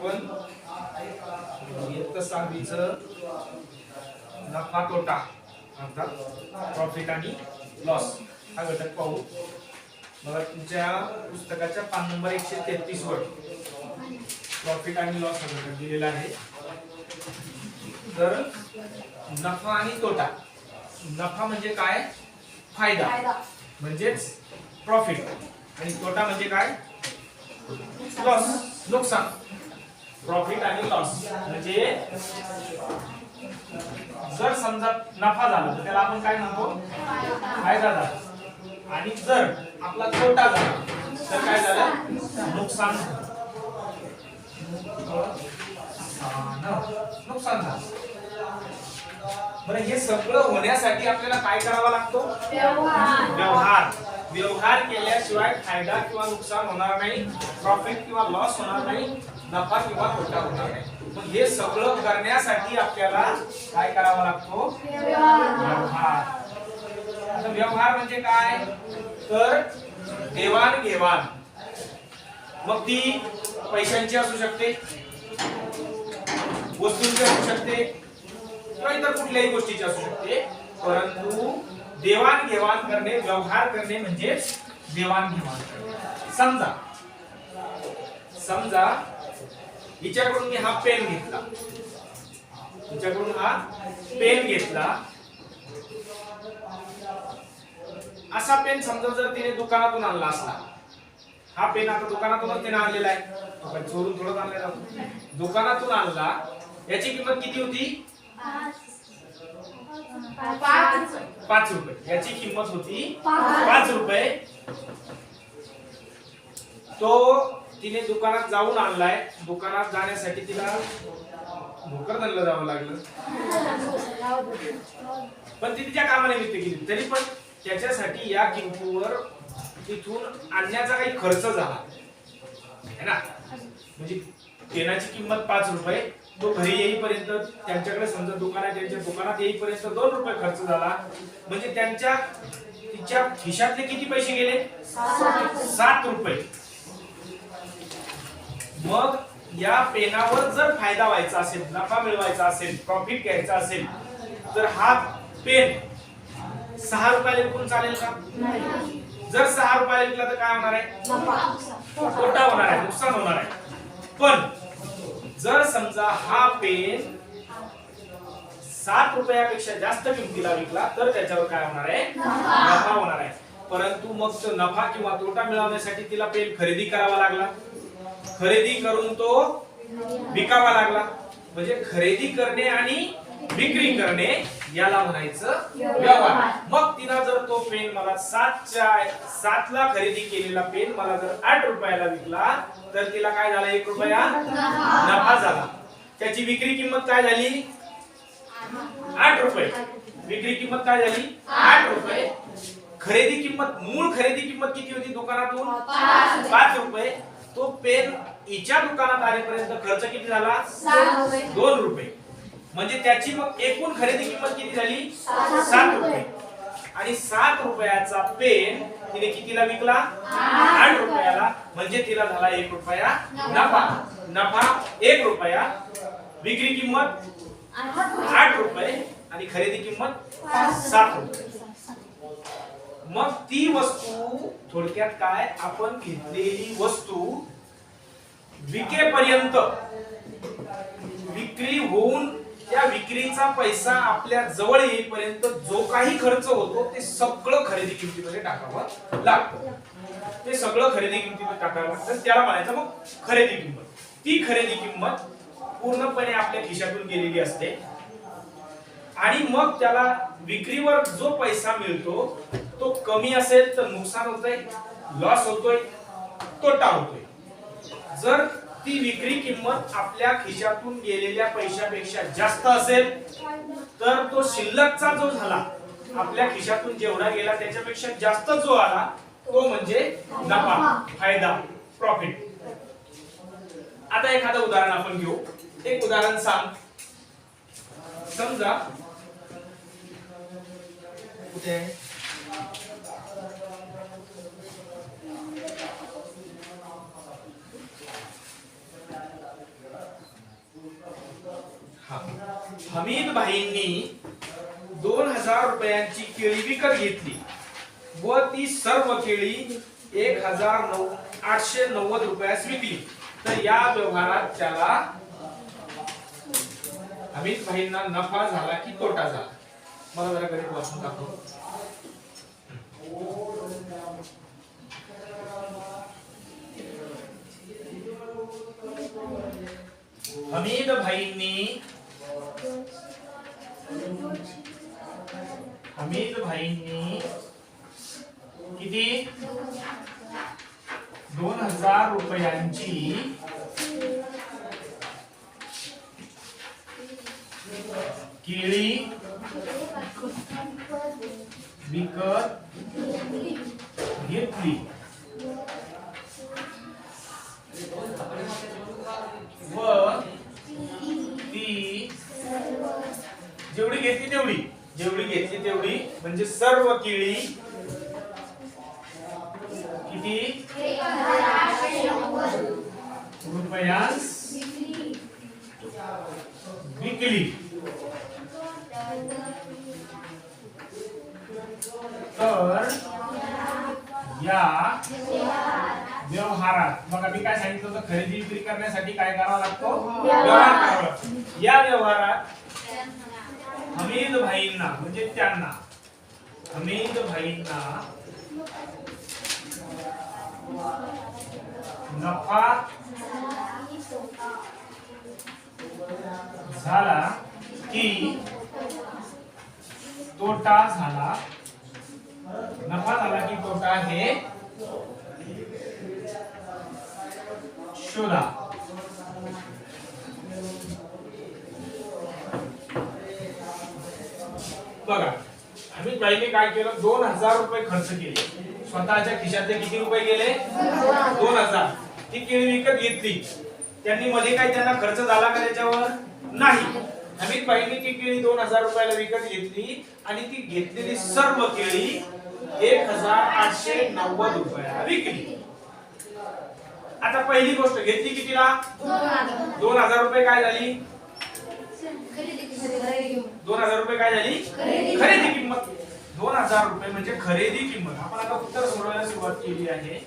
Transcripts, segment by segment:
आपण इयत्ता 6वीचं नफा तोटा अर्थात प्रॉफिट आणि लॉस हा घटक पाहू. बघा तुमच्या पुस्तकाच्या पान नंबर 133 वर प्रॉफिट आणि लॉस हा घटक दिलेला आहे. तर नफा आणि तोटा, नफा म्हणजे काय? फायदा म्हणजेच प्रॉफिट, आणि तोटा म्हणजे काय? लॉस, नुकसान. प्रॉफिट आणि लॉस म्हणजे जर समजा नफा झाला तर त्याला आपण काय म्हणतो? फायदा झाला. आणि जर आपला तोटा झाला तर काय झालं? नुकसान. नुकसान झालं. बरं, हे सगळं होण्यासाठी आपल्याला काय करावा लागतो? व्यवहार. व्यवहार केल्याशिवाय फायदा किंवा नुकसान होणार नाही, प्रॉफिट किंवा लॉस होणार नाही, नफा किंवा तोटा होणार नाही. मग हे सगळं करण्यासाठी आपल्याला काय करावा लागतो? व्यवहार. आता व्यवहार म्हणजे काय? तर देवाण घेवाण. मग ती पैशांची असू शकते, वस्तूंची असू शकते, किंवा इतर कुठल्याही गोष्टीची असू शकते. परंतु देवाण घेवाण करणे, व्यवहार करणे म्हणजे देवाण घेवाण करणे. समजा हिच्याकडून मी हा पेन घेतला, हिच्याकडून हा पेन घेतला. असा पेन समजा जर तिने दुकानातून आणला असला, हा पेन आता दुकानातूनच तिने आणलेला आहे, आपण चोरून थोडं आणलेला, दुकानातून आणला. याची किंमत किती होती? 5 रुपये. याची किंमत होती 5 रुपये. तो तिने दुकानात जाऊन आणलाय. दुकानात जाण्यासाठी तिला भोकरदनला जावं लागलं, पण ती तिच्या कामानिमित्त गेली. तरी पण त्याच्यासाठी या किमतीवर तिथून आणण्याचा काही खर्च झाला है ना. म्हणजे पेनाची किंमत 5 रुपये, तो घरी येईपर्यंत त्यांच्याकडे समजा त्यांच्या दुकानात येईपर्यंत 2 रुपये खर्च झाला. म्हणजे तिच्या खिशातले किती पैसे गेले? 7 रुपये. मग या पेनावर जर फायदा व्हायचा असेल, नफा मिळवायचा असेल, प्रॉफिट घ्यायचा असेल, तर हा पेन 6 रुपयाला विकून चालेल का? जर 6 रुपयाला विकला तर काय होणार आहे? तोटा होणार आहे, नुकसान होणार आहे. पण जर समजा हा पेन 7 रुपयापेक्षा जास्त किमतीला विकला तर त्याच्यावर काय होणार आहे? नफा होणार आहे. परंतु मग तो नफा किंवा तोटा मिळवण्यासाठी तिला पेन खरेदी करावा लागला. खरेदी करून तो विकावा लागला. म्हणजे खरेदी करणे आणि विक्री करणे याला म्हणायचं व्यवहार. मग तिला जर तो पेन मला 7 ला खरेदी केलेला पेन मला जर 8 रुपयाला विकला तर तिला काय झालं? 1 रुपया नफा झाला. त्याची विक्री किंमत काय झाली? 8 रुपये. विक्री किंमत काय झाली? 8 रुपये. खरेदी किंमत, मूळ खरेदी किंमत किती होती दुकानातून? 5 रुपये. तो पेन हिच्या दुकानात आलेपर्यंत खर्च किती झाला? 2 रुपये. म्हणजे त्याची मग एकूण खरेदी किंमत किती झाली? 7 रुपये. आणि 7 रुपयाचा पेन तिने कितीला विकला? 8 रुपयाला. म्हणजे तिला झाला 1 रुपया नफा. नफा 1 रुपया, विक्री किंमत 8 रुपये आणि खरेदी किंमत 7 रुपये. मग ती वस्तू थोडक्यात काय, आपण घेतलेली वस्तू विकेपर्यंत, विक्री होऊन त्या विक्रीचा पैसा आपल्या जवळ येईपर्यंत जो काही खर्च होतो ते सगळं खरेदी किमतीमध्ये टाकावं लागतं. ते सगळं खरेदी किमतीमध्ये टाकावं लागतं. त्याला म्हणायचं मग खरेदी किंमत. ती खरेदी किंमत पूर्णपणे आपल्या खिशातून गेलेली असते. आणि मग त्याला विक्रीवर जो पैसा मिळतो तो कमी असेल तर नुकसान होतंय, लॉस होतोय, तोटा होतोय. जर ती विक्री किंमत आपल्या खिशातून गेलेल्या पैशापेक्षा जास्त असेल तर तो शिल्लकचा जो झाला, आपल्या खिशातून जेवढा गेला त्याच्यापेक्षा जास्त जो आला तो म्हणजे नफा, फायदा, प्रॉफिट. आता एखादं उदाहरण आपण घेऊ. एक उदाहरण सांग. समजा कुठे हमीद भाईंनी 2000 रुपयांची केळी विकत घेतली व ती सर्व केळी 1890 रुपयास विकली, तर या व्यवहारात त्याला हमीद भाईंना नफा झाला की तोटा झाला? मला जरा गणित वाचून दाखव. हमीद भाईंनी 2000 रुपयांची केळी विकत घेतली व ती जेवढी घेतली तेवढी म्हणजे सर्व केळी किती रुपयास विकली. तर या व्यवहारात बघा मी काय सांगितलं होतं, खरेदी विक्री करण्यासाठी काय करावा लागतो? व्यवहार करावा लागतो. या व्यवहारात हमीद भाईंना म्हणजे त्यांना हमीद भाईंना नफा झाला की तोटा झाला? नफा झाला की तोटा हे शोधा. बघा हमीद भाईने काय केलं, 2000 रुपये खर्च केले. स्वतःच्या खिशातले किती रुपये गेले? 2000. ती केळी विकत घेतली. त्यांनी मध्ये काय त्यांना खर्च झाला का त्याच्यावर? नाही. हमीद भाईने ती केळी 2000 रुपयाला विकत घेतली आणि ती घेतलेली सर्व केळी 1890 रुपयाला विकली. आता पहिली गोष्ट घेतली कितीला? 2000 रुपये. काय झाली? 2000 रुपये काय झाली? खरेदी किंमत. 2000 रुपये म्हणजे खरेदी किंमत. आपण आता उत्तर सोडवायला सुरुवात केली आहे.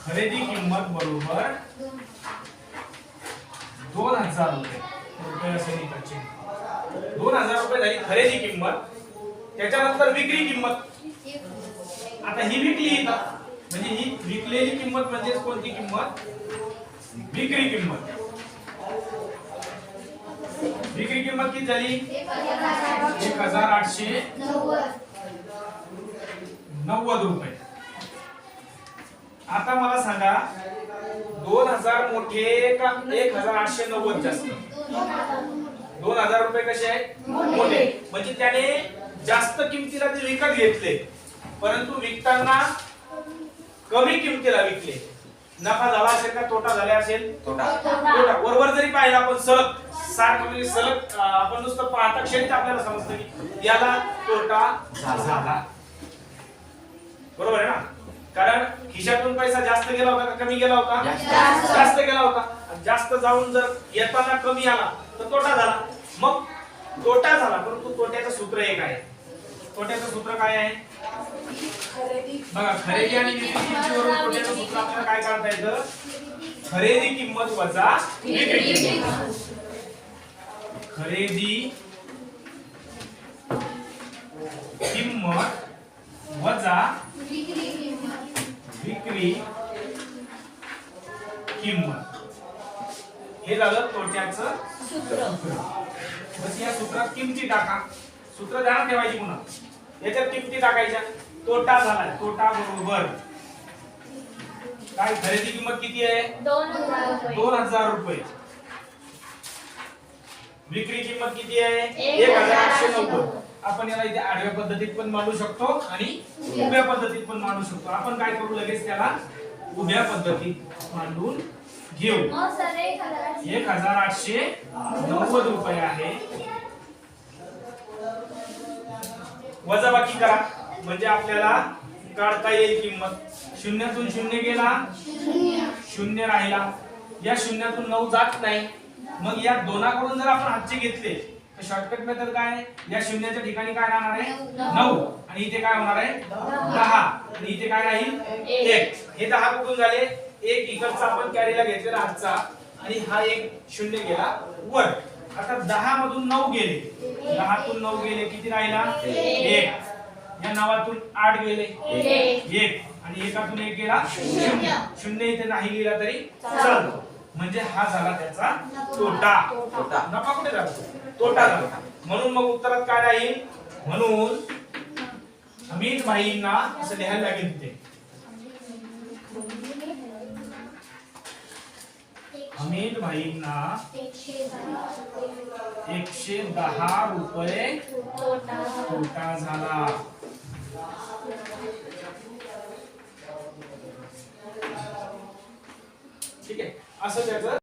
खरेदी किंमत बरोबर 2000 रुपये असे लिहायचे. 2000 रुपये झाली खरेदी किंमत. त्याच्यानंतर विक्री किंमत. आता ही विकली म्हणजे ही विकलेली किंमत म्हणजे कोणती किंमत? विक्री किंमत. विक्री किंमत किती झाली? 1890 रुपये. आता मला सांगा 2000 मोठे का 1890 जास्त? 2000 रुपये कसे आहेत? मोठे. म्हणजे त्याने जास्त किमतीला ते विकत घेतले, परंतु विकताना कमी किमतीला विकले. नफा झाला असेल का तोटा झाला असेल? तोटा. वरवर जरी पाहिलं आपण सलग सारखं म्हणजे सलग आपण नुसतं पाहता क्षणीच आपल्याला समजतं की याला तोटा झाला. बरोबर आहे ना? कारण खिशातून पैसा जास्त गेला होता का कमी गेला होता? जास्त गेला होता. जास्त जाऊन जर येताना कमी आला तर तोटा झाला. मग तोटा झाला, परंतु तोट्याचं सूत्र एक आहे. तोट्याचं सूत्र काय आहे? बघा खरेदी आणि विक्री किमतीवरून तोट्याचं सूत्र आपल्याला काय काढता येतं? खरेदी किंमत वजा विक्री किंमत. खरेदी किंमत वजा विक्री किंमत. हे झालं तोट्याचं सूत्र. बस या सूत्रात किमती टाका. सूत्र ध्यानात ठेवायची पुन्हा. याच्यात किमती टाकायच्या. तोटा झाला. तोटा बरोबर काय? खरेदी किंमत किती आहे? 2000 रुपये. विक्री किंमत किती आहे? 1890. आपण याला इथे आडव्या पद्धतीत पण मांडू शकतो आणि उभ्या पद्धतीत पण मांडू शकतो. आपण काय करू लगेच त्याला उभ्या पद्धतीत मांडून घेऊ. 1890 रुपये आहे. वजाबाकी करा म्हणजे आपल्याला काढता येईल किंमत. शून्यातून शून्य गेला, शून्य राहिला. या शून्यातून 9 जात नाही, मग या दोनाकडून जर आपण हातचे घेतले तर शॉर्टकट मेथड काय आहे, या शून्याच्या ठिकाणी काय राहणार आहे 9 आणि इथे काय होणार आहे 10 आणि इथे काय राहील 1. हे 10 कुठून झाले, एक इकडचा आपण कॅरीला घेतलेला हातचा आणि हा एक शून्य गेला वर. आता 10 मधून 9 गेले, 10 तून 9 गेले, किती राहिला 1. या नावातून 8 गेले 1 आणि एकातून 1 गेला 0. 0 इथे नाही लिहिला तरी चालतो. म्हणजे हा झाला त्याचा तोटा. नफा कुठे झाला, तोटा झाला. म्हणून मग उत्तरात काय राहील, म्हणून अमित भाईंना असं लिहायला लागेल ते, अमित भाईंना 110 रुपये तोटा झाला. ठीक आहे, असं त्याचं